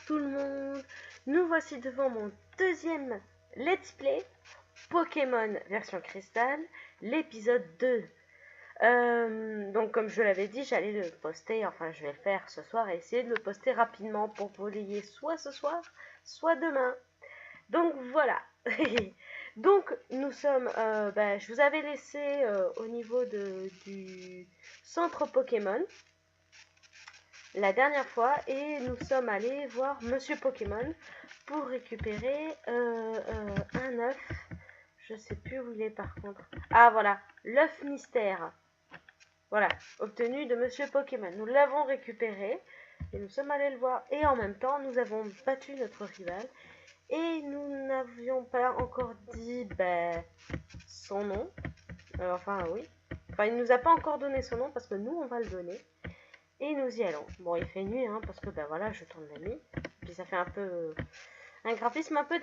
tout le monde, nous voici devant mon deuxième let's play Pokémon version cristal, l'épisode 2. Donc comme je l'avais dit, j'allais le poster, enfin je vais le faire ce soir et essayer de le poster rapidement pour que vous l'ayez soit ce soir, soit demain. Donc voilà. Donc nous sommes, je vous avais laissé au niveau du centre Pokémon la dernière fois et nous sommes allés voir Monsieur Pokémon pour récupérer un œuf. Je sais plus où il est par contre. Ah voilà, l'œuf mystère. Voilà, obtenu de Monsieur Pokémon. Nous l'avons récupéré et nous sommes allés le voir. Et en même temps, nous avons battu notre rival. Et nous n'avions pas encore dit son nom. Enfin oui. Enfin, il nous a pas encore donné son nom parce que nous, on va le donner. Et nous y allons. Bon, il fait nuit, hein, parce que voilà, je tourne la nuit. Puis ça fait un peu... un graphisme un peu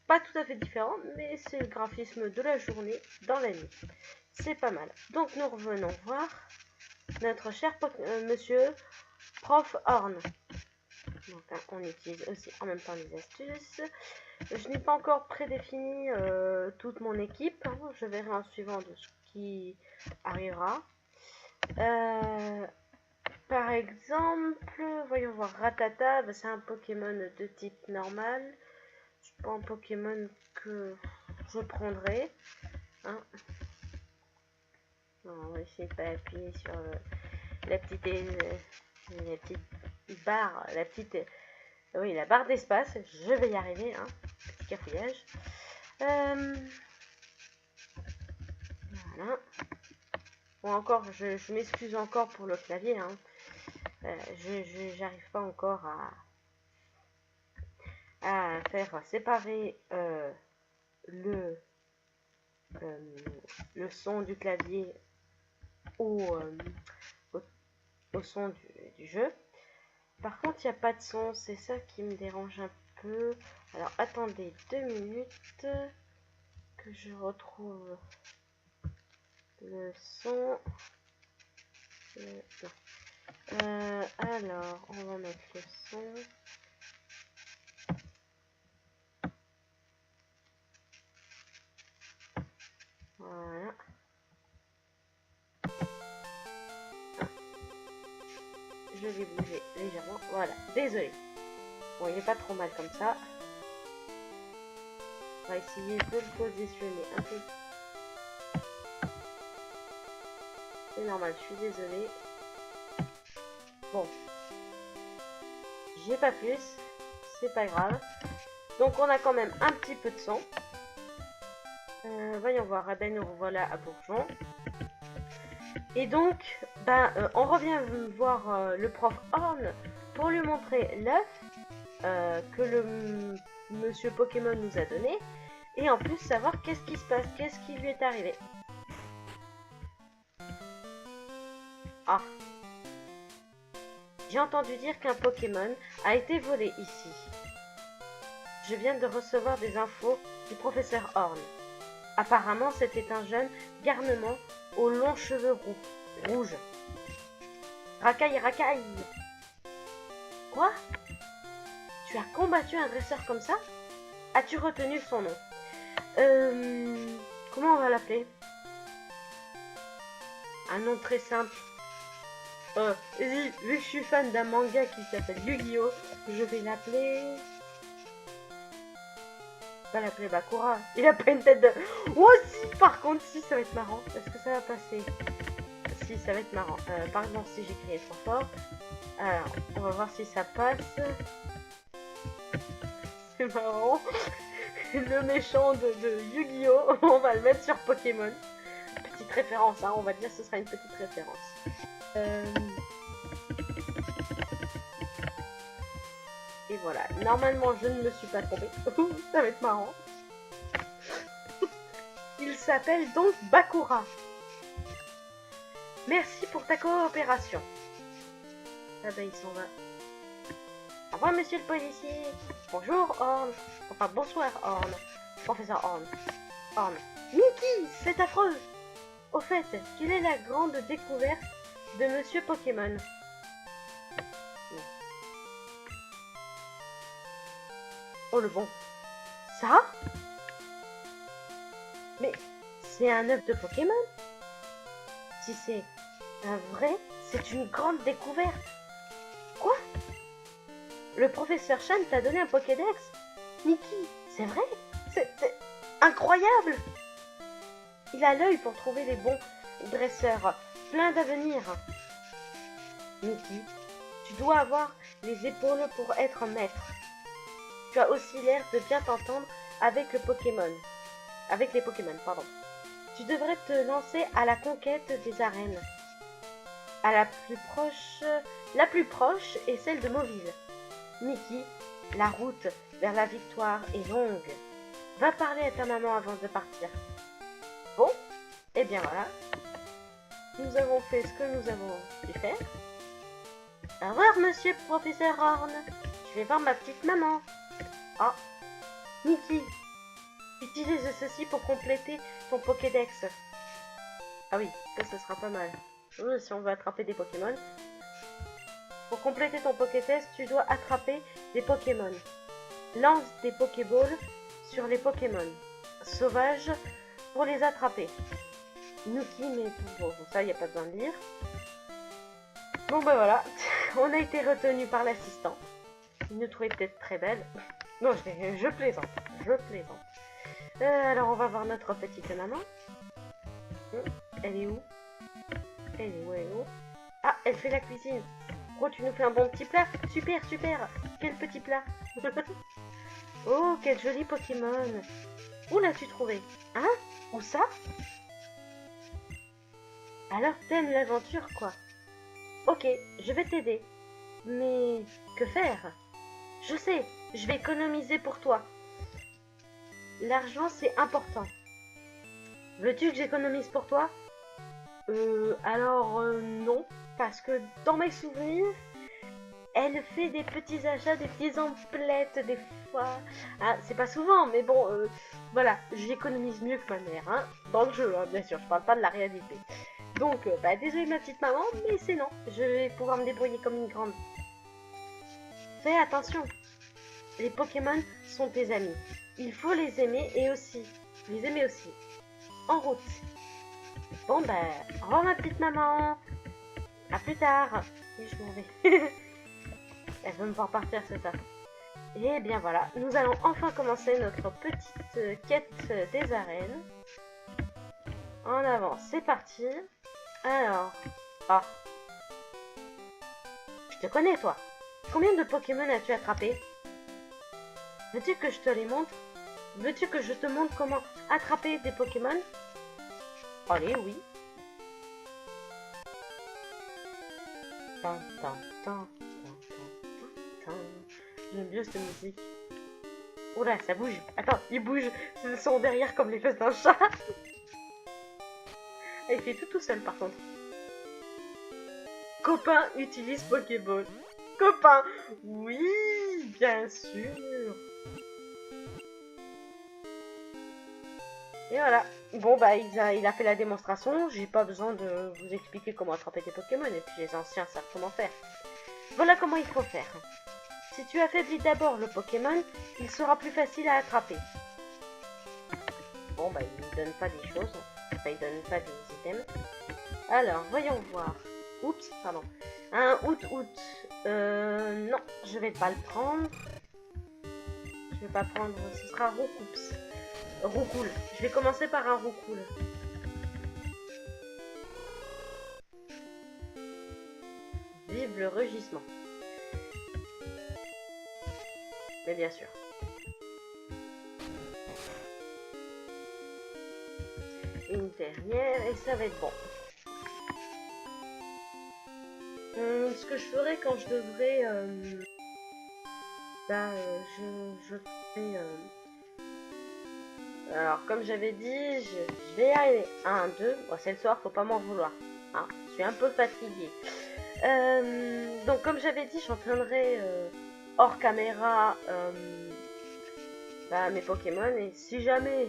pas tout à fait différent, mais c'est le graphisme de la journée dans la nuit. C'est pas mal. Donc nous revenons voir notre cher monsieur Prof Horn. Donc hein, on utilise aussi en même temps les astuces. Je n'ai pas encore prédéfini toute mon équipe. Hein. Je verrai en suivant de ce qui arrivera. Par exemple, voyons voir, Rattata, c'est un Pokémon de type normal. C'est pas un Pokémon que je prendrai. Hein. Non, on va essayer de pas appuyer sur la petite barre, oui, la barre d'espace. Je vais y arriver, hein. Petit cafouillage. Voilà. Bon, encore, je m'excuse encore pour le clavier, hein. J'arrive pas encore à faire séparer le son du clavier au son du jeu. Par contre, il n'y a pas de son, c'est ça qui me dérange un peu. Alors, attendez 2 minutes que je retrouve le son. Alors, on va mettre le son. Voilà. Je vais bouger légèrement. Voilà, désolé. Bon, il n'est pas trop mal comme ça. On va essayer de le positionner un peu. C'est normal, je suis désolée. Bon. J'ai pas plus. C'est pas grave. Donc, on a quand même un petit peu de son. Voyons voir. Ben, nous revoilà à Bourgeon. Et donc, on revient voir le prof Horn pour lui montrer l'œuf que le monsieur Pokémon nous a donné. Et en plus, savoir qu'est-ce qui se passe, qu'est-ce qui lui est arrivé. Ah. J'ai entendu dire qu'un Pokémon a été volé ici. Je viens de recevoir des infos du professeur Horn. Apparemment, c'était un jeune garnement aux longs cheveux rouges. Racaille, racaille. Quoi? Tu as combattu un dresseur comme ça? As-tu retenu son nom? Comment on va l'appeler? Un nom très simple. Vu que je suis fan d'un manga qui s'appelle Yu-Gi-Oh, je vais l'appeler... Pas l'appeler Bakura. Il a pas une tête de... Oh si, par contre, si, ça va être marrant. Est-ce que ça va passer? Si, ça va être marrant. Par exemple, si j'ai crié trop fort. Alors, on va voir si ça passe. C'est marrant. Le méchant de Yu-Gi-Oh, on va le mettre sur Pokémon. Petite référence, hein, on va dire que ce sera une petite référence. Et voilà, normalement je ne me suis pas trompée. Ça va être marrant. Il s'appelle donc Bakura. Merci pour ta coopération. Ah il s'en va. Au revoir monsieur le policier. Bonjour Horn. Enfin bonsoir Horn. Professeur Horn. Horn. Mickey, c'est affreux. Au fait, quelle est la grande découverte de monsieur Pokémon? Oh le bon. Ça? Mais c'est un œuf de Pokémon? Si c'est un vrai, c'est une grande découverte. Quoi? Le professeur Chan t'a donné un Pokédex? Mickey, c'est vrai? C'est incroyable! Il a l'œil pour trouver les bons dresseurs, plein d'avenir. Mickey, tu dois avoir les épaules pour être maître. Tu as aussi l'air de bien t'entendre avec le Pokémon. Avec les Pokémon, pardon. Tu devrais te lancer à la conquête des arènes. À la plus proche est celle de Mauville. Mickey, la route vers la victoire est longue. Va parler à ta maman avant de partir. Bon, et bien voilà. Nous avons fait ce que nous avons pu faire. Au revoir, monsieur professeur Horn. Je vais voir ma petite maman. Ah, Mickey, utilise ceci pour compléter ton Pokédex. Ah oui, ça sera pas mal. Si on veut attraper des Pokémon. Pour compléter ton Pokédex, tu dois attraper des Pokémon. Lance des Pokéballs sur les Pokémon sauvages pour les attraper. Mickey, mais bon, ça, il n'y a pas besoin de lire. Bon, ben voilà, on a été retenu par l'assistant. Il nous trouvait peut-être très belle. Non, je plaisante, je plaisante. Alors, on va voir notre petite maman. Elle est où? Elle est où, elle est où? Ah, elle fait la cuisine. Oh, tu nous fais un bon petit plat. Super, super. Quel petit plat. Oh, quel joli Pokémon. Où l'as-tu trouvé? Hein? Où ça? Alors, t'aimes l'aventure, quoi. Ok, je vais t'aider. Mais que faire? Je sais, je vais économiser pour toi. L'argent, c'est important. Veux-tu que j'économise pour toi? Alors non, parce que dans mes souvenirs, elle fait des petits achats, des petits emplettes des fois. Ah, c'est pas souvent, mais bon, voilà, j'économise mieux que ma mère, hein, dans le jeu, hein, bien sûr, je parle pas de la réalité. Donc, désolée ma petite maman, mais c'est non, je vais pouvoir me débrouiller comme une grande. Fais attention, les Pokémon sont tes amis. Il faut les aimer et aussi, les aimer aussi. En route. Bon au revoir ma petite maman. À plus tard. Et je m'en vais. Elle veut me voir partir, c'est ça. Et bien voilà, nous allons enfin commencer notre petite quête des arènes. En avant, c'est parti. Alors, ah, je te connais toi. Combien de Pokémon as-tu attrapé? Veux-tu que je te les montre? Veux-tu que je te montre comment attraper des Pokémon? Allez, oui. J'aime bien cette musique. Oula, ça bouge. Attends, il bouge. C'est le son derrière comme les fesses d'un chat. Il fait tout seul par contre. Copain utilise Pokéball. Copain, oui, bien sûr. Et voilà. Bon il a fait la démonstration. J'ai pas besoin de vous expliquer comment attraper des Pokémon. Et puis les anciens savent comment faire. Voilà comment il faut faire. Si tu affaiblis d'abord le Pokémon, il sera plus facile à attraper. Bon il ne donne pas des choses. Enfin, il donne pas des items. Alors, voyons voir. Oups, pardon. Un out. Non, je vais pas le prendre. Je vais pas prendre. Ce sera Roucoups. Roucoule. Je vais commencer par un Roucoule. Vive le rugissement. Mais bien sûr. Une dernière et ça va être bon. Ce que je ferai quand je devrais... je ferai... Alors, comme j'avais dit, je vais y arriver. 1, 2. Bon, c'est le soir, faut pas m'en vouloir. Hein, je suis un peu fatiguée. Donc, comme j'avais dit, j'entraînerai hors caméra mes Pokémon. Et si jamais,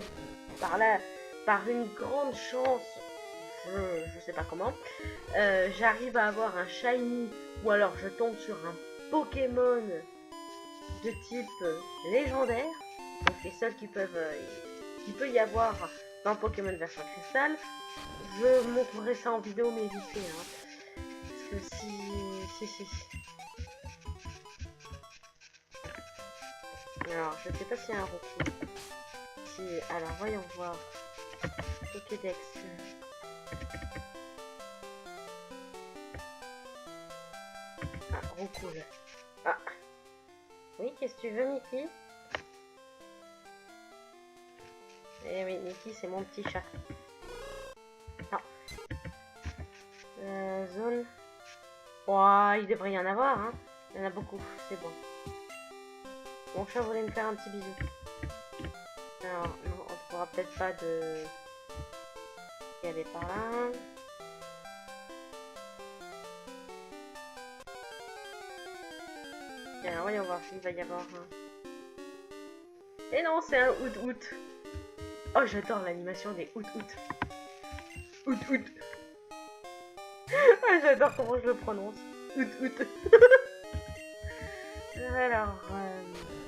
par une grande chance, je sais pas comment, j'arrive à avoir un shiny ou alors je tombe sur un Pokémon de type légendaire, donc les seuls qui peut y avoir dans Pokémon version cristal. Je montrerai ça en vidéo mais vite fait, hein. Parce que si. Alors, je sais pas s'il y a un recours. Si, alors, voyons voir. Pokédex. Ah, recours. Ah. Oui, qu'est-ce que tu veux, Mickey? Eh oui, Mickey, c'est mon petit chat. Non. Zone. Oh, il devrait y en avoir, hein. Il y en a beaucoup, c'est bon. Mon chat voulait me faire un petit bisou. Alors, non, on pourra peut-être pas y aller par là. Alors, voyons voir s'il va y avoir un. Et non, c'est un out. Oh, j'adore l'animation des out. Out. Ah, j'adore comment je le prononce. Out. Alors,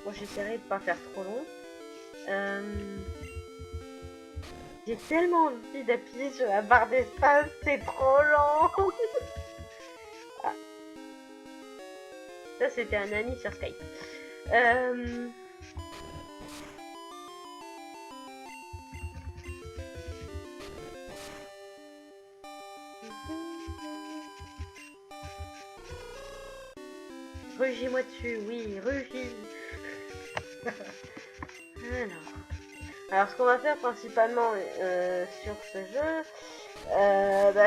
bon, j'essaierai de pas faire trop long. J'ai tellement envie d'appuyer sur la barre d'espace, c'est trop lent. Ah. Ça, c'était un ami sur Skype. Rugis-moi dessus, oui, rugis. Alors, ce qu'on va faire principalement sur ce jeu,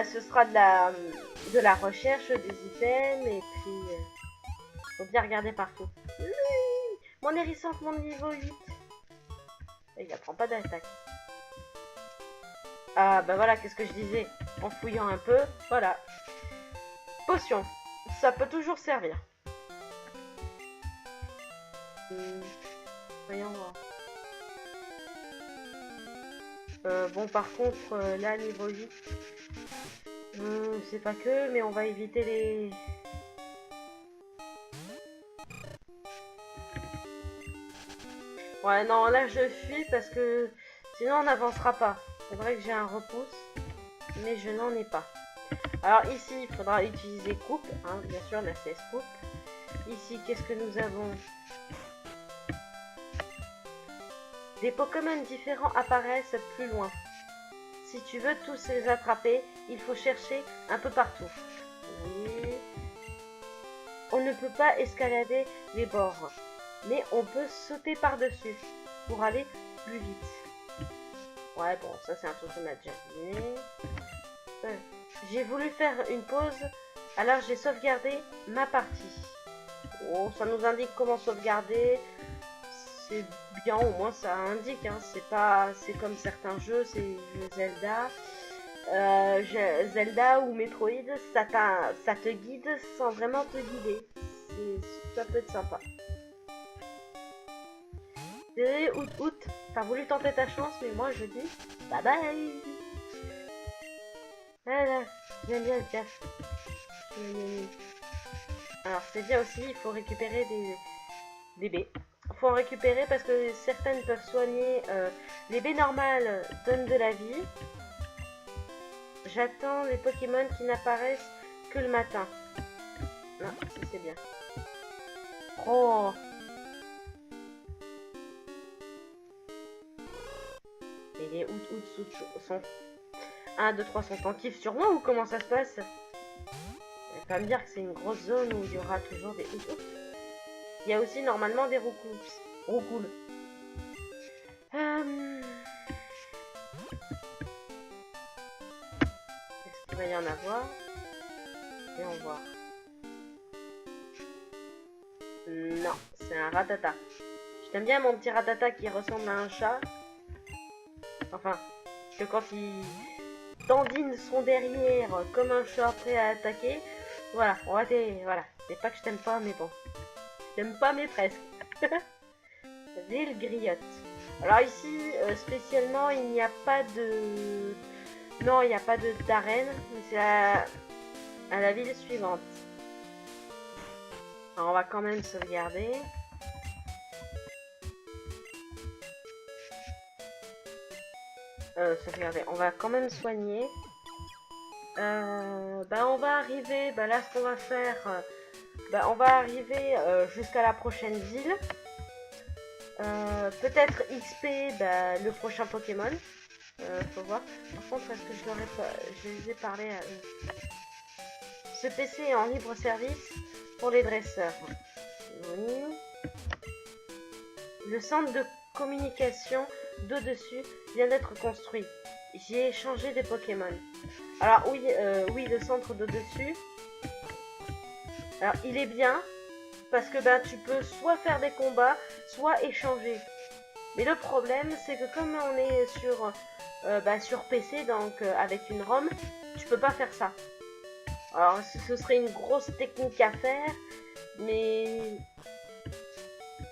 ce sera de la recherche des items et puis faut bien regarder partout. Mon hérisson, mon niveau 8. Et il apprend pas d'attaque. Ah bah voilà, qu'est-ce que je disais en fouillant un peu, voilà. Potion, ça peut toujours servir. Voyons voir. Bon, par contre, là, niveau 8, c'est pas que, mais on va éviter les... Ouais, non, là, je fuis parce que sinon, on n'avancera pas. C'est vrai que j'ai un repousse, mais je n'en ai pas. Alors, ici, il faudra utiliser coupe, hein, bien sûr, la CS coupe. Ici, qu'est-ce que nous avons? Des Pokémon différents apparaissent plus loin. Si tu veux tous les attraper, il faut chercher un peu partout. Oui. On ne peut pas escalader les bords, mais on peut sauter par-dessus pour aller plus vite. Ouais, bon, ça c'est un truc qu'on a déjà vu. J'ai voulu faire une pause, alors j'ai sauvegardé ma partie. Oh, ça nous indique comment sauvegarder. C'est bien, au moins ça indique, hein. C'est comme certains jeux, c'est Zelda. Zelda ou Metroid, ça te guide sans vraiment te guider. Ça peut être sympa. Désolé, Out, t'as voulu tenter ta chance, mais moi je dis bye bye. Voilà, j'aime bien le cash. Alors c'est bien aussi, il faut récupérer des baies. Faut en récupérer parce que certaines peuvent soigner. Les baies normales donnent de la vie. J'attends les Pokémon qui n'apparaissent que le matin. Non, c'est bien. Oh! Et les Out sont 1, 2, 3 sont en kiff sur moi ou comment ça se passe? On va pas me dire que c'est une grosse zone où il y aura toujours des Out. Il y a aussi normalement des roucoules. Est-ce qu'il va y en avoir? Voyons voir. Non, c'est un ratata. Je t'aime bien mon petit ratata qui ressemble à un chat. Enfin, que quand il tendine son derrière comme un chat prêt à attaquer. Voilà, voilà. C'est pas que je t'aime pas, mais bon. Je t'aime pas, mais presque. Ville Griotte. Alors ici, spécialement, il n'y a pas de... Non, il n'y a pas d'arène. C'est à la ville suivante. Alors, on va quand même sauvegarder. Regardez, on va quand même soigner. On va arriver, là ce qu'on va faire, on va arriver jusqu'à la prochaine ville. Peut-être XP, le prochain Pokémon. Faut voir. Par contre, est-ce que je les ai parlé à eux? Ce PC est en libre service pour les dresseurs. Oui. Le centre de communication d'au-dessus vient d'être construit. J'y ai échangé des Pokémon. Alors oui, le centre d'au-dessus. Alors il est bien parce que tu peux soit faire des combats, soit échanger. Mais le problème, c'est que comme on est sur PC, donc avec une ROM, tu peux pas faire ça. Alors ce serait une grosse technique à faire, mais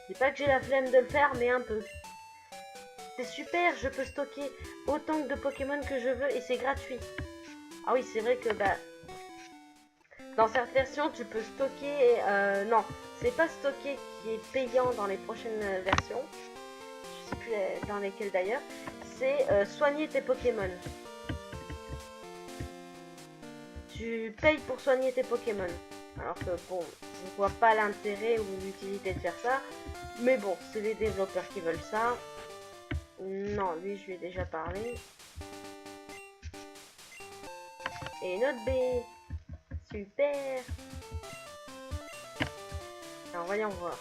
c'est pas que j'ai la flemme de le faire, mais un peu. C'est super, je peux stocker autant de Pokémon que je veux et c'est gratuit. Ah oui, c'est vrai que dans cette version, tu peux stocker... non, c'est pas stocker qui est payant dans les prochaines versions. Je sais plus dans lesquelles d'ailleurs. C'est soigner tes Pokémon. Tu payes pour soigner tes Pokémon. Alors que bon, je vois pas l'intérêt ou l'utilité de faire ça. Mais bon, c'est les développeurs qui veulent ça. Non, lui je lui ai déjà parlé. Et une autre baie. Super. Alors voyons voir.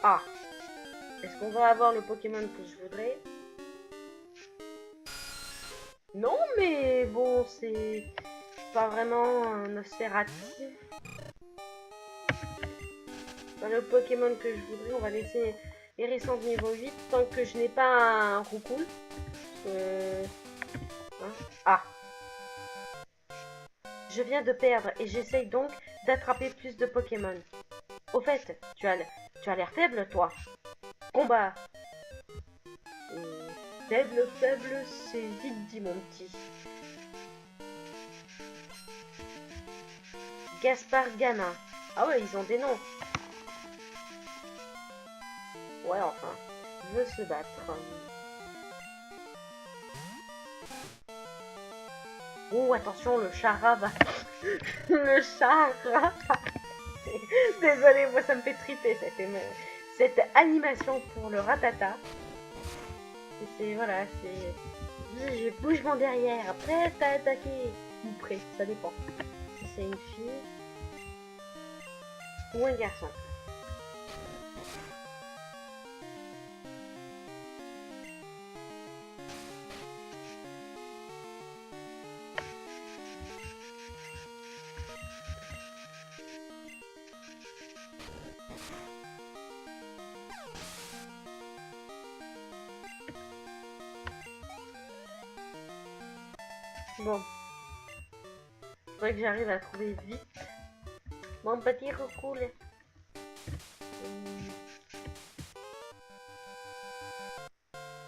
Ah. Est-ce qu'on va avoir le Pokémon que je voudrais? Non, mais bon, c'est pas vraiment un Nosferatu. Le Pokémon que je voudrais, on va laisser Hérissante niveau 8 tant que je n'ai pas un Roucoule. Ah. Je viens de perdre et j'essaye donc d'attraper plus de Pokémon. Au fait, tu as l'air faible, toi. Combat. Faible, c'est vite dit, mon petit. Gaspard Gamin. Ah ouais, ils ont des noms. Ouais, enfin, veut se battre. Oh, attention, le Chara va... le Chara. Désolée, moi ça me fait triper cette animation pour le Ratata. Voilà, je bouge mon derrière, prête à attaquer. Ou prêt, ça dépend. Si c'est une fille ou un garçon. Bon. Faudrait que j'arrive à trouver vite mon petit Roucoule.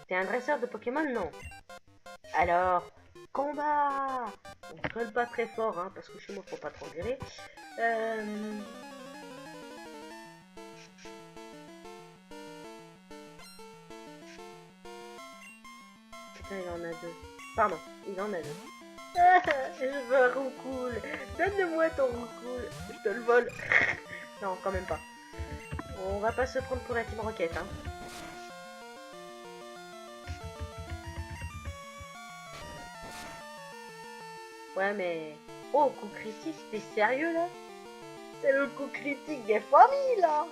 T'es un dresseur de Pokémon, non? Alors, combat! On colle pas très fort, hein, parce que chez moi, faut pas trop gueuler. Putain, il en a deux. Pardon, il en a deux. Je veux un Roucoule. Donne-moi ton Roucoule. Je te le vole. Non, quand même pas. On va pas se prendre pour la Team Rocket, hein. Ouais, mais... Oh, coup critique, t'es sérieux, là? C'est le coup critique des familles, là.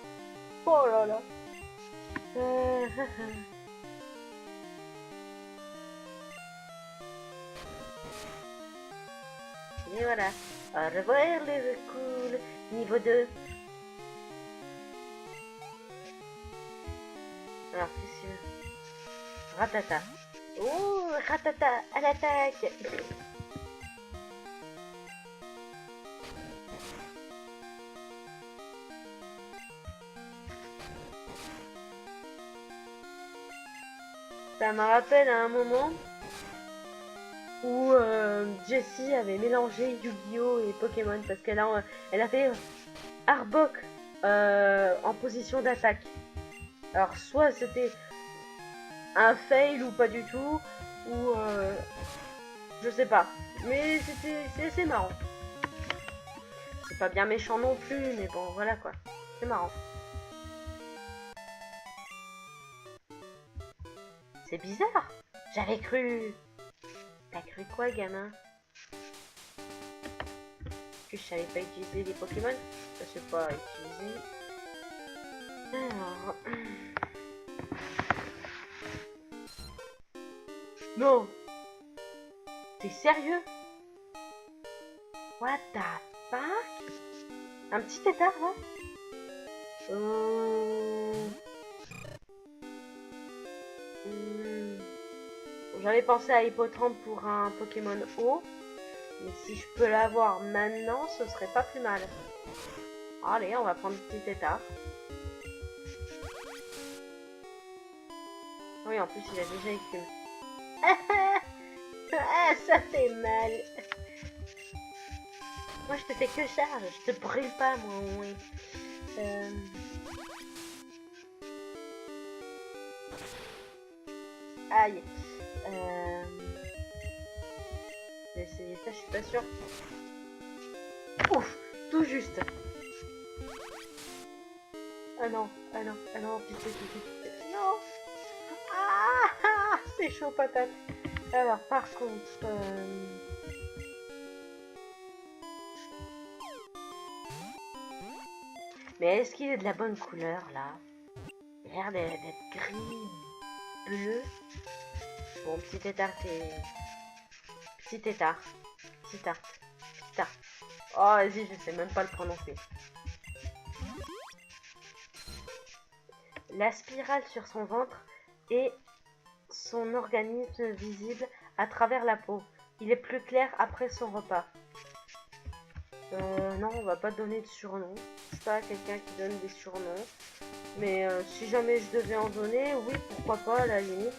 Oh là là. Et voilà. Au revoir, les Roucoule. Niveau 2. Alors, c'est sûr. Ratata. Oh, Ratata, à l'attaque. Ça me rappelle à un moment où Jessie avait mélangé Yu-Gi-Oh et Pokémon parce qu'elle a fait' en position d'attaque. Alors soit c'était un fail ou pas du tout, ou je sais pas. Mais c'est assez marrant. C'est pas bien méchant non plus, mais bon, voilà quoi. C'est marrant. C'est bizarre. J'avais cru... T'as cru quoi, gamin? Que je savais pas utiliser les Pokémon? Je sais pas utiliser. Alors... Non! T'es sérieux? What the fuck? Un petit tétard là? J'avais pensé à Hippotrampe pour un Pokémon eau. Mais si je peux l'avoir maintenant, ce serait pas plus mal. Allez, on va prendre petit tétard. Oui, en plus, il a déjà écume. Ah, ça fait mal. Moi, je te fais que charge. Je te brûle pas, moi, au moins. Aïe. Je vais essayer ça, je suis pas sûre. Ouf, tout juste. Ah non, ah non, ah non, pitié, pitié, pitié. Non. Ah, c'est chaud patate. Alors, par contre... Mais est-ce qu'il est de la bonne couleur, là? Il a l'air d'être gris, bleu. Bon, petit tétard, t'es... Petit tétard. Petit tarte. Petit tarte. Oh, vas-y, je sais même pas le prononcer. La spirale sur son ventre et son organisme visible à travers la peau. Il est plus clair après son repas. Non, on va pas donner de surnom. Je suis pas quelqu'un qui donne des surnoms. Mais si jamais je devais en donner, oui, pourquoi pas à la limite.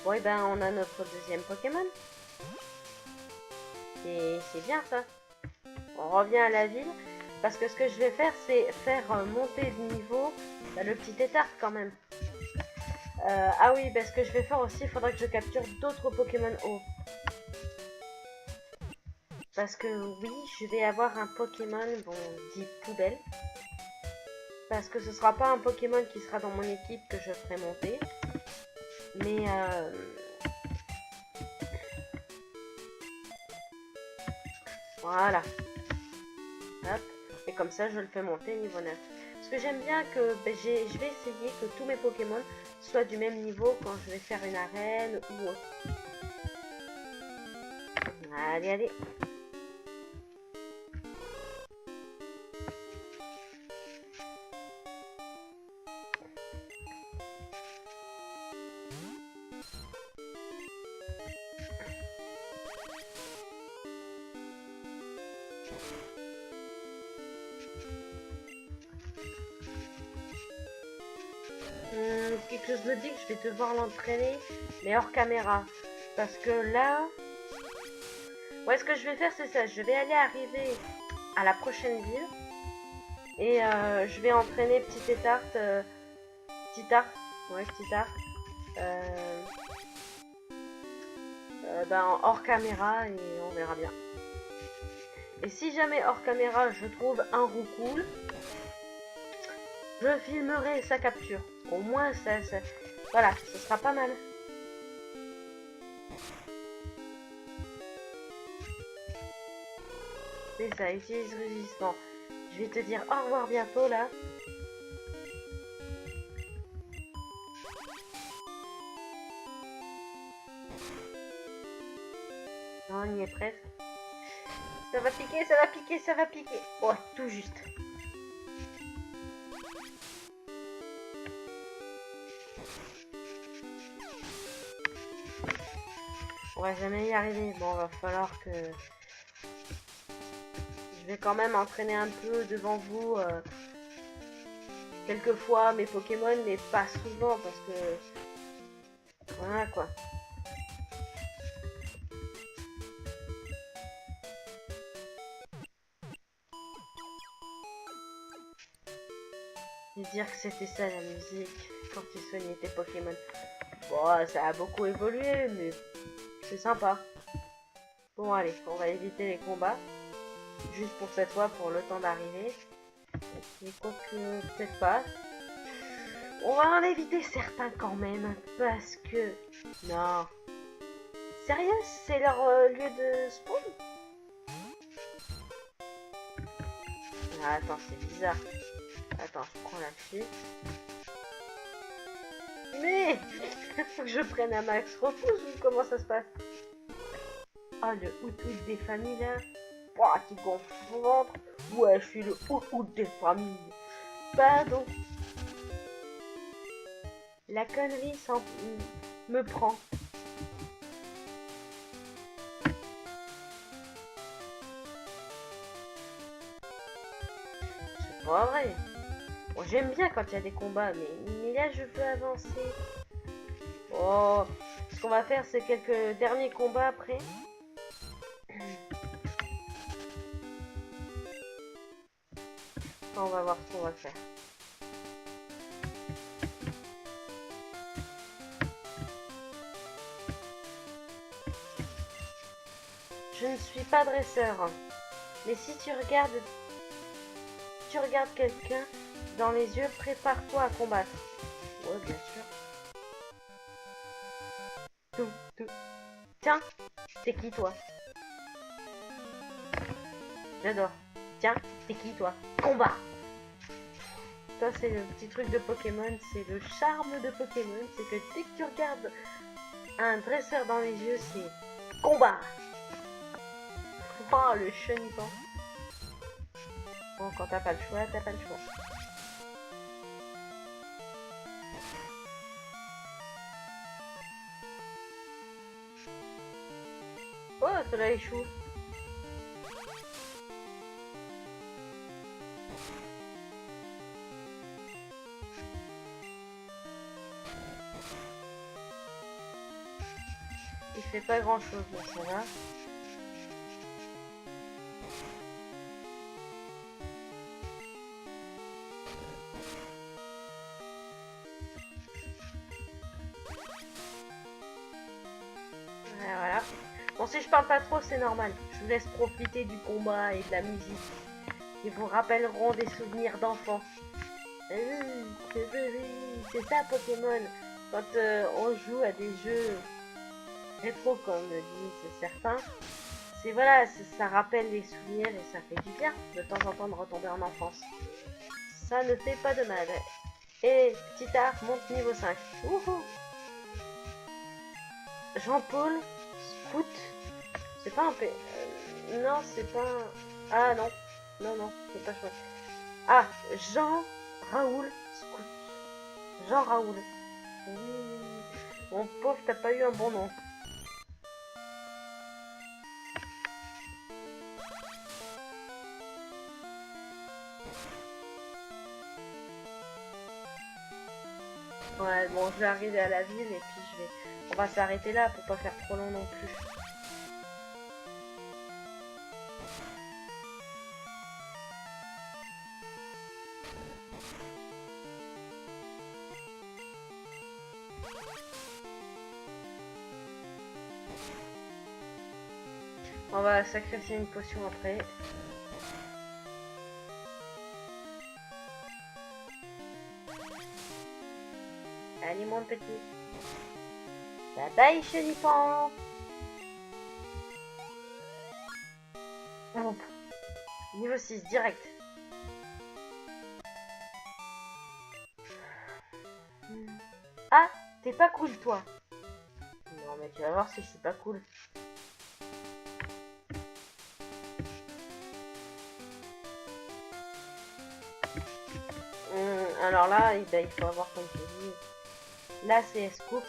Bon, et ben on a notre deuxième Pokémon. Et c'est bien ça. On revient à la ville. Parce que ce que je vais faire, c'est faire monter le niveau. Bah, le petit tétard quand même. Ah oui, parce que je vais faire aussi, il faudra que je capture d'autres Pokémon eau. Parce que oui, je vais avoir un Pokémon, bon, dit poubelle. Parce que ce sera pas un Pokémon qui sera dans mon équipe que je ferai monter. Mais voilà. Hop. Et comme ça, je le fais monter niveau 9. Parce que j'aime bien que je vais essayer que tous mes Pokémon soient du même niveau quand je vais faire une arène ou autre. Allez, allez. Quelque chose me dit que je vais devoir l'entraîner, mais hors caméra. Parce que là... Ouais, ce que je vais faire, c'est ça. Je vais arriver à la prochaine ville. Et je vais entraîner Petit Tétard. Petit Tart. Ouais, Petit Tart. Ben, hors caméra et on verra bien. Et si jamais hors caméra, je trouve un Roucoule, je filmerai sa capture. Au moins, ça voilà, ce sera pas mal. C'est ça, utilise résistant. Je vais te dire au revoir bientôt là. Non, on y est presque. Ça va piquer, ça va piquer, ça va piquer. Oh, tout juste. On va jamais y arriver. Bon, va falloir que... Je vais quand même entraîner un peu devant vous. Quelquefois mes Pokémon, mais pas souvent parce que... Voilà quoi. Et dire que c'était ça la musique quand tu soignais tes Pokémon. Bon, ça a beaucoup évolué, mais c'est sympa. Bon, allez, on va éviter les combats. Juste pour cette fois, pour le temps d'arriver. Mais quoique, peut-être pas. On va en éviter certains quand même, parce que... Non. Sérieux, c'est leur lieu de spawn? Ah, attends, c'est bizarre. Attends, je prends la fuite. Mais faut que je prenne un max repousse ou comment ça se passe? Ah, le out des familles là. Ouah, qui gonfle son ventre. Ouais, je suis le out des familles. Pardon. La connerie me prend. C'est pas vrai. Bon, j'aime bien quand il y a des combats, mais là je veux avancer. Oh, ce qu'on va faire, c'est quelques derniers combats après. On va voir ce qu'on va faire. Je ne suis pas dresseur, mais si tu regardes quelqu'un dans les yeux, prépare-toi à combattre. Ouais, bien sûr. Tout. Tiens, c'est qui toi? J'adore. Tiens, c'est qui toi? Combat! Ça, c'est le petit truc de Pokémon, c'est le charme de Pokémon, c'est que dès que tu regardes un dresseur dans les yeux, c'est combat! Oh, le chenipan! Bon, quand t'as pas le choix, t'as pas le choix. Oh, cela échoue. Il fait pas grand chose, mais ça va. Voilà. Bon, si je parle pas trop, c'est normal. Je vous laisse profiter du combat et de la musique. Ils vous rappelleront des souvenirs d'enfants. C'est ça Pokémon. Quand on joue à des jeux rétro, comme disent certains, c'est voilà, ça rappelle les souvenirs et ça fait du bien de temps en temps de retomber en enfance. Ça ne fait pas de mal. Et petit art monte niveau 5. Wouhou! Jean-Paul, Scout, c'est pas un P. Non, c'est pas un. Ah non, non, c'est pas chouette. Ah, Jean-Raoul Scout. Jean-Raoul. Mon pauvre, t'as pas eu un bon nom. Ouais, bon, je vais arriver à la ville et puis on va s'arrêter là pour pas faire trop long non plus. On va sacrifier une potion après. Allez mon petit. Bye bye chenipan. Oh. Niveau 6 direct. Ah, t'es pas cool toi. Non mais tu vas voir si je suis pas cool. Alors là, il faut avoir comme je dis. Là c'est Scoop.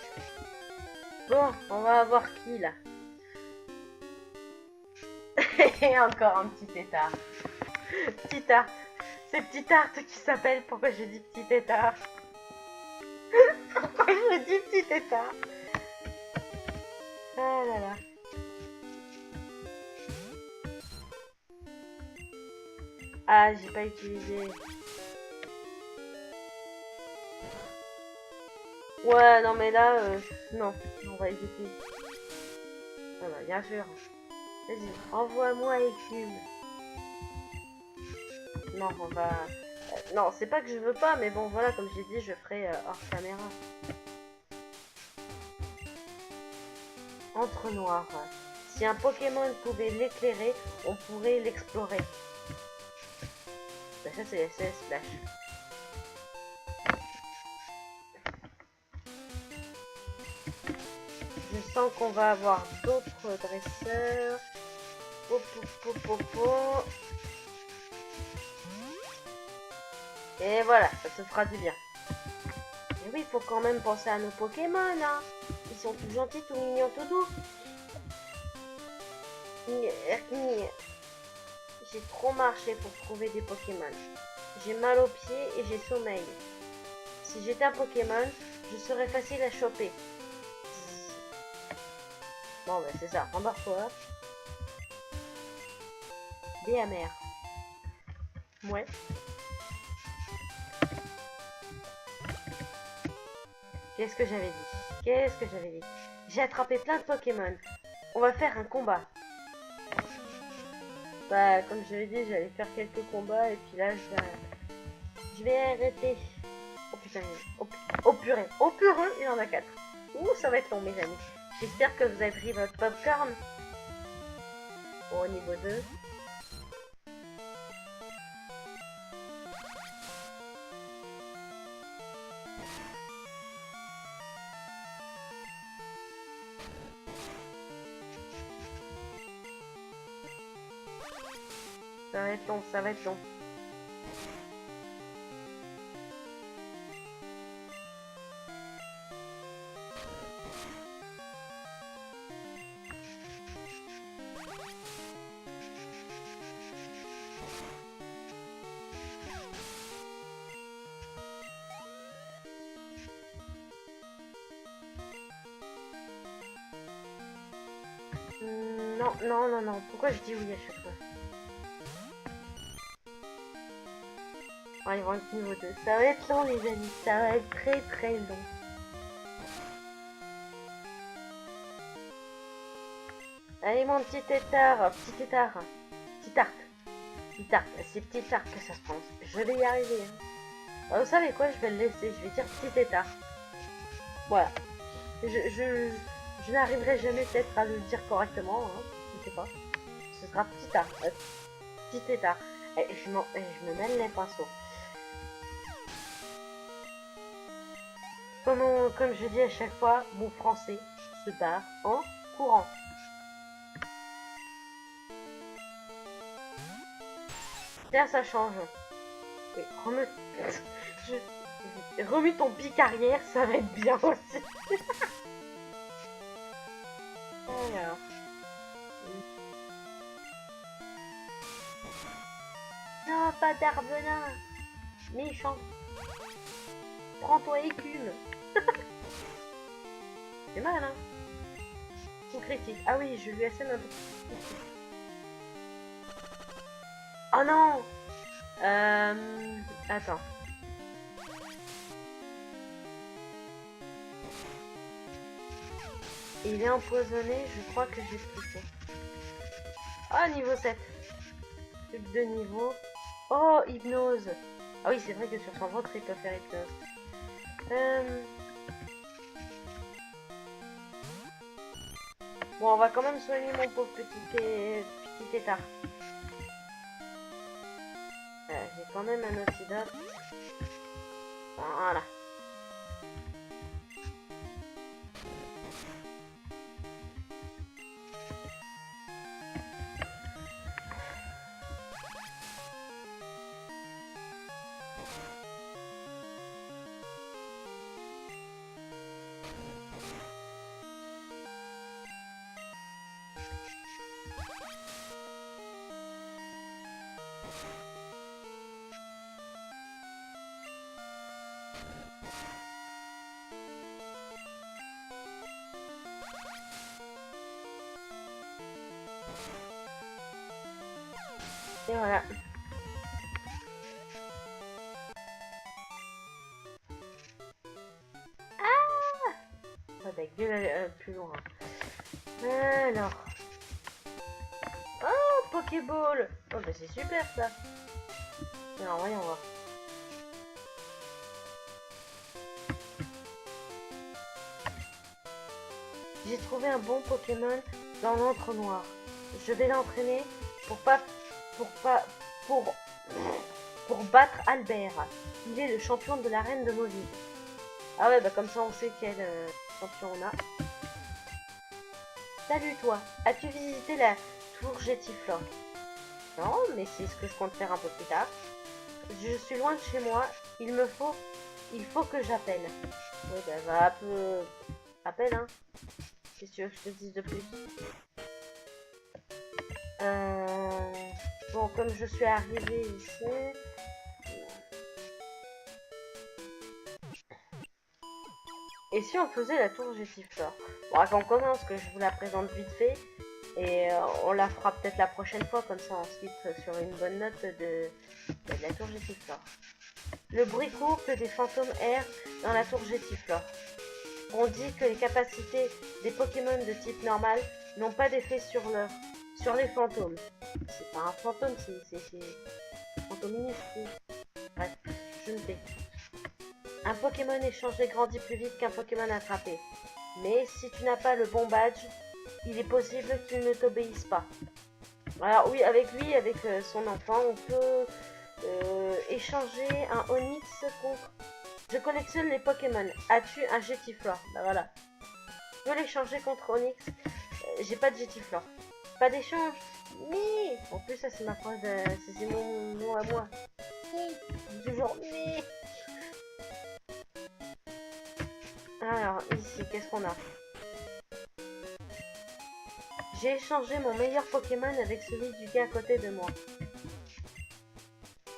Bon, on va avoir qui là? Et encore un petit tétard. Petit tarte. C'est petit tarte qui s'appelle. Pourquoi j'ai dit petit tétard? Pourquoi je dis petit tétard? Ah là là. Ah, j'ai pas utilisé. Ouais, non mais là, non, on va éviter. Ah bah, bien sûr. Vas-y, envoie-moi Écume. Non, on va... non, c'est pas que je veux pas, mais bon, voilà, comme j'ai dit, je ferai hors caméra. Entre noir. Si un Pokémon pouvait l'éclairer, on pourrait l'explorer. Bah, ça, c'est Splash. Je sens qu'on va avoir d'autres dresseurs. Et voilà, ça te fera du bien. Et oui, il faut quand même penser à nos Pokémon, hein. Ils sont tout gentils, tout mignons, tout doux. J'ai trop marché pour trouver des Pokémon. J'ai mal aux pieds et j'ai sommeil. Si j'étais un Pokémon, je serais facile à choper. Bon, ben c'est ça, embarque-toi. Des amers. Ouais. Qu'est-ce que j'avais dit? Qu'est-ce que j'avais dit? J'ai attrapé plein de Pokémon. On va faire un combat. Bah, comme je l'ai dit, j'allais faire quelques combats et puis là, je vais arrêter. Oh putain, oh purée, il y en a 4. Ouh, ça va être long, mes amis. J'espère que vous avez pris votre popcorn. Bon, au niveau 2. Ça va être long, ça va être long. Non, non, non, non. Pourquoi je dis oui à chaque fois? Ils vont être niveau 2. Ça va être long, les amis. Ça va être très très long. Allez, mon petit tétard. Petit tétard. Petit tarte. Petit tarte. C'est petit tarte que ça se pense. Je vais y arriver. Hein. Vous savez quoi? Je vais le laisser. Je vais dire petit tétard. Voilà. Je n'arriverai jamais peut-être à le dire correctement. Hein. Je sais pas. Ce sera petit tard. Petit tétard. Et je me mêle les pinceaux. Comme je dis à chaque fois, mon français se barre en courant. Tiens, ça change. Oui, remets ton pic arrière, ça va être bien aussi. Alors. Non, pas d'Arvenin. Méchant. Prends-toi Écume. C'est mal, hein. Coup critique. Ah oui, je lui assène un peu. Oh non. Attends. Il est empoisonné, je crois que j'ai cliqué. Ah, niveau 7. Plus que 2 niveaux. Oh, hypnose. Ah oui, c'est vrai que sur son ventre, il peut faire hypnose. Bon, on va quand même soigner mon pauvre petit tétard. J'ai quand même un antidote. Voilà. Et voilà. Ah, plus loin. Alors. Oh, Pokéball. Oh, bah c'est super ça. Alors, voyons voir. J'ai trouvé un bon Pokémon dans l'entre-noir. Je vais l'entraîner pour battre Albert. Il est le champion de l'arène de Mauville. Ah ouais, bah comme ça on sait quel champion on a. Salut toi, as-tu visité la tour Getiflor? Non, mais c'est ce que je compte faire un peu plus tard. Je suis loin de chez moi, il faut que j'appelle. Oui, bah va un peu... Appelle, hein. Qu'est-ce que tu veux que je te dise de plus? Bon, comme je suis arrivée ici... Et si on faisait la tour Getiflor? Bon, on commence, que je vous la présente vite fait. Et on la fera peut-être la prochaine fois, comme ça on se quitte sur une bonne note de la tour Getiflor. Le bruit court que des fantômes errent dans la tour Getiflor. On dit que les capacités des Pokémon de type normal n'ont pas d'effet sur les fantômes. C'est pas un fantôme, c'est fantoministe. Bref, je ne sais. Un Pokémon échangé grandit plus vite qu'un Pokémon attrapé. Mais si tu n'as pas le bon badge, il est possible qu'il ne t'obéisse pas. Alors oui, avec lui, avec son enfant, on peut échanger un Onix contre... Je collectionne les Pokémon. As-tu un Getiflor? Bah voilà. Je peux l'échanger contre Onix. J'ai pas de Getiflor. Pas d'échange. Mais en plus ça c'est ma phrase, c'est mon mot à moi. Toujours mais. Alors ici, qu'est-ce qu'on a? J'ai échangé mon meilleur Pokémon avec celui du gars à côté de moi.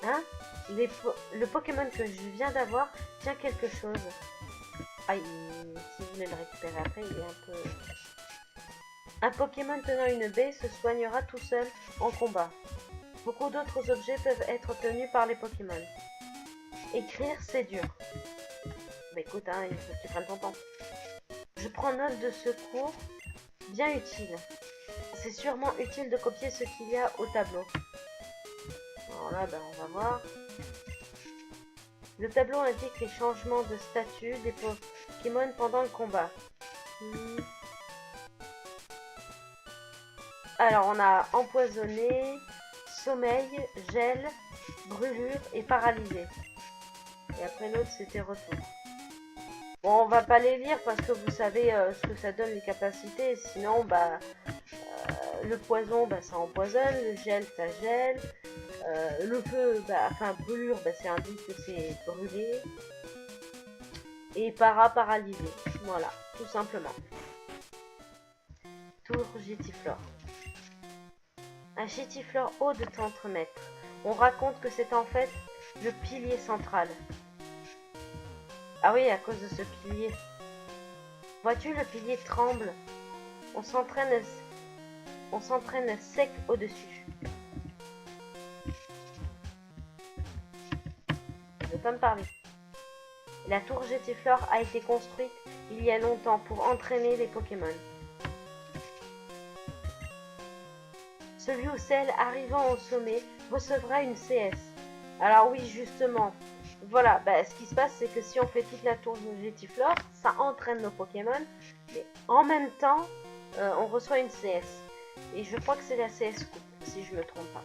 Hein? Le Pokémon que je viens d'avoir tient quelque chose. Ah, si vous voulez le récupérer après, il est un peu... Un Pokémon tenant une baie se soignera tout seul en combat. Beaucoup d'autres objets peuvent être obtenus par les Pokémon. Écrire, c'est dur. Bah écoute, hein, il faut que tu prennes ton temps. Je prends note de ce cours. Bien utile. C'est sûrement utile de copier ce qu'il y a au tableau. Alors là, ben, on va voir. Le tableau indique les changements de statut des Pokémon pendant le combat. Alors, on a empoisonné, sommeil, gel, brûlure et paralysé. Et après l'autre, c'était retour. Bon, on va pas les lire parce que vous savez ce que ça donne les capacités. Sinon, bah, le poison, bah, ça empoisonne. Le gel, ça gèle. Le feu, bah, enfin brûlure, bah, ça indique que c'est brûlé. Et paralysé. Voilà, tout simplement. Tour Getiflor. Un Getiflor haut de 30 mètres. On raconte que c'est en fait le pilier central. Ah oui, à cause de ce pilier. Vois-tu, le pilier tremble. On s'entraîne sec au-dessus. Je ne veux pas me parler. La tour Getiflor a été construite il y a longtemps pour entraîner les Pokémon. Celui ou celle arrivant au sommet recevra une CS. Alors oui, justement, voilà, bah, ce qui se passe, c'est que si on fait toute la tour de Getiflor, ça entraîne nos Pokémon, mais en même temps, on reçoit une CS. Et je crois que c'est la CS Coupe, si je me trompe pas.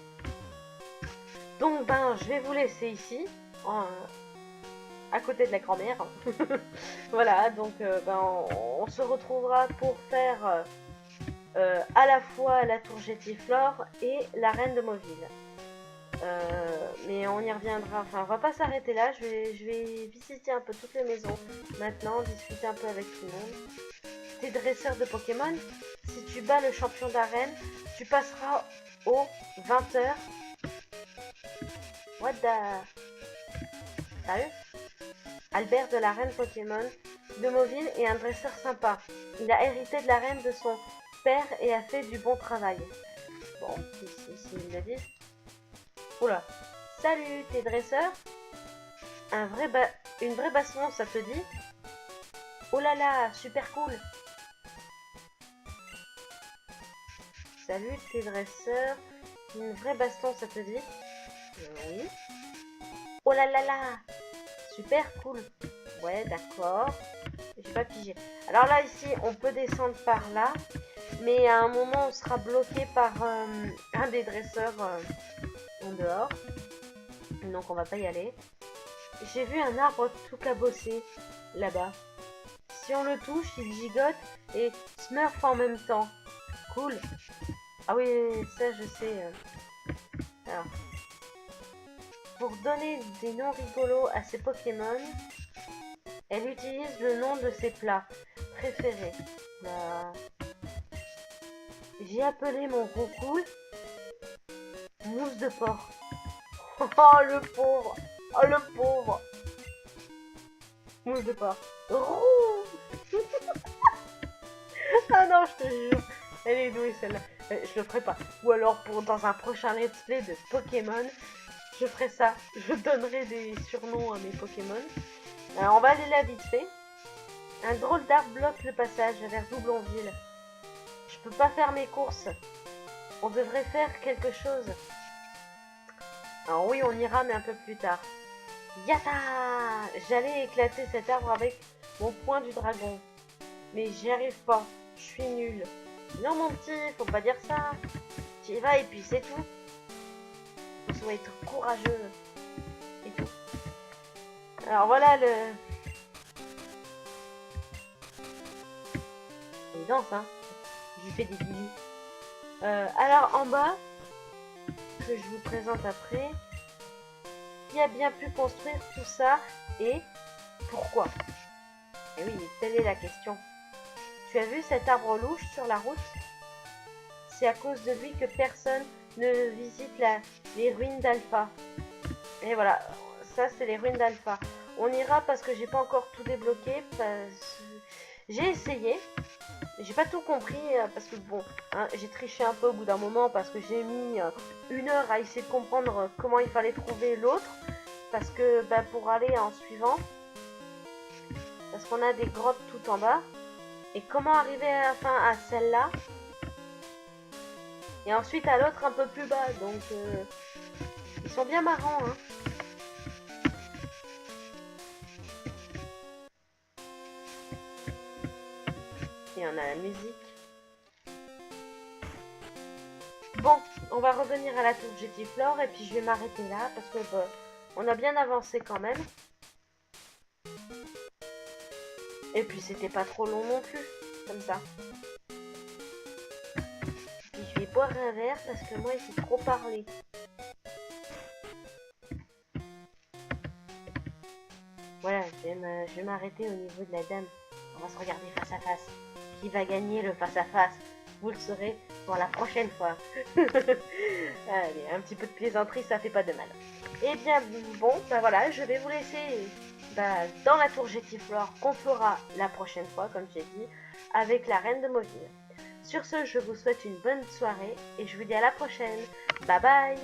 Donc, ben, je vais vous laisser ici, à côté de la grand-mère. Voilà, donc, ben, on se retrouvera pour faire à la fois la tour Getiflor et l'arène de Mauville. Mais on y reviendra, enfin on va pas s'arrêter là, je vais visiter un peu toutes les maisons maintenant, discuter un peu avec tout le monde. T'es dresseur de Pokémon, si tu bats le champion d'arène, tu passeras aux 20h. What the... Sérieux? Albert de l'arène Pokémon de Mauville est un dresseur sympa. Il a hérité de l'arène de son père et a fait du bon travail. Bon, si il le dit. Oula. Salut, t'es dresseur? Une vraie baston, ça te dit? Oh là là, super cool. Salut, tes dresseurs. Une vraie baston, ça te dit? Oui. Oh là là là! Super cool. Ouais, d'accord. J'ai pas pigé. Alors là, ici, on peut descendre par là. Mais à un moment, on sera bloqué par un des dresseurs en dehors. Donc, on va pas y aller. J'ai vu un arbre tout cabossé là-bas. Si on le touche, il gigote et smurf en même temps. Cool. Ah oui, ça, je sais. Alors, pour donner des noms rigolos à ses Pokémon, elle utilise le nom de ses plats préférés. J'ai appelé mon roucoule mousse de porc. Oh le pauvre! Oh le pauvre! Mousse de porc. Ouh. Ah non, je te jure. Elle est douée celle-là. Je le ferai pas. Ou alors pour dans un prochain let's play de Pokémon, je ferai ça. Je donnerai des surnoms à mes Pokémon. Alors on va aller là vite fait. Un drôle d'arbre bloque le passage vers Doublonville. Je peux pas faire mes courses. On devrait faire quelque chose. Alors oui, on ira, mais un peu plus tard. Yata! J'allais éclater cet arbre avec mon poing du dragon. Mais j'y arrive pas. Je suis nulle. Non mon petit, faut pas dire ça. Tu y vas et puis c'est tout. Faut être courageux. Et tout. Alors voilà le... Il danse, hein. Je lui fais des bisous. Alors en bas, que je vous présente après, qui a bien pu construire tout ça et pourquoi? Et oui, telle est la question. Tu as vu cet arbre louche sur la route? C'est à cause de lui que personne ne visite les ruines d'Alpha. Et voilà, ça c'est les ruines d'Alpha. On ira parce que j'ai pas encore tout débloqué. J'ai essayé. J'ai pas tout compris parce que bon, hein, j'ai triché un peu au bout d'un moment parce que j'ai mis 1 heure à essayer de comprendre comment il fallait trouver l'autre. Parce que pour aller en suivant, parce qu'on a des grottes tout en bas. Et comment arriver à la fin à celle-là et ensuite à l'autre un peu plus bas. Donc ils sont bien marrants, hein. Et on a la musique. Bon, on va revenir à la tour Jetiflore et puis je vais m'arrêter là parce que on a bien avancé quand même. Et puis c'était pas trop long non plus, comme ça. Puis je vais boire un verre parce que moi il faut trop parler. Voilà, je vais m'arrêter au niveau de la dame. On va se regarder face à face. Qui va gagner le face à face? Vous le saurez pour la prochaine fois. Allez, un petit peu de plaisanterie, ça fait pas de mal. Et bien bon, voilà, je vais vous laisser dans la tour Jetiflore qu'on fera la prochaine fois, comme j'ai dit, avec la reine de Mauville. Sur ce, je vous souhaite une bonne soirée et je vous dis à la prochaine. Bye bye!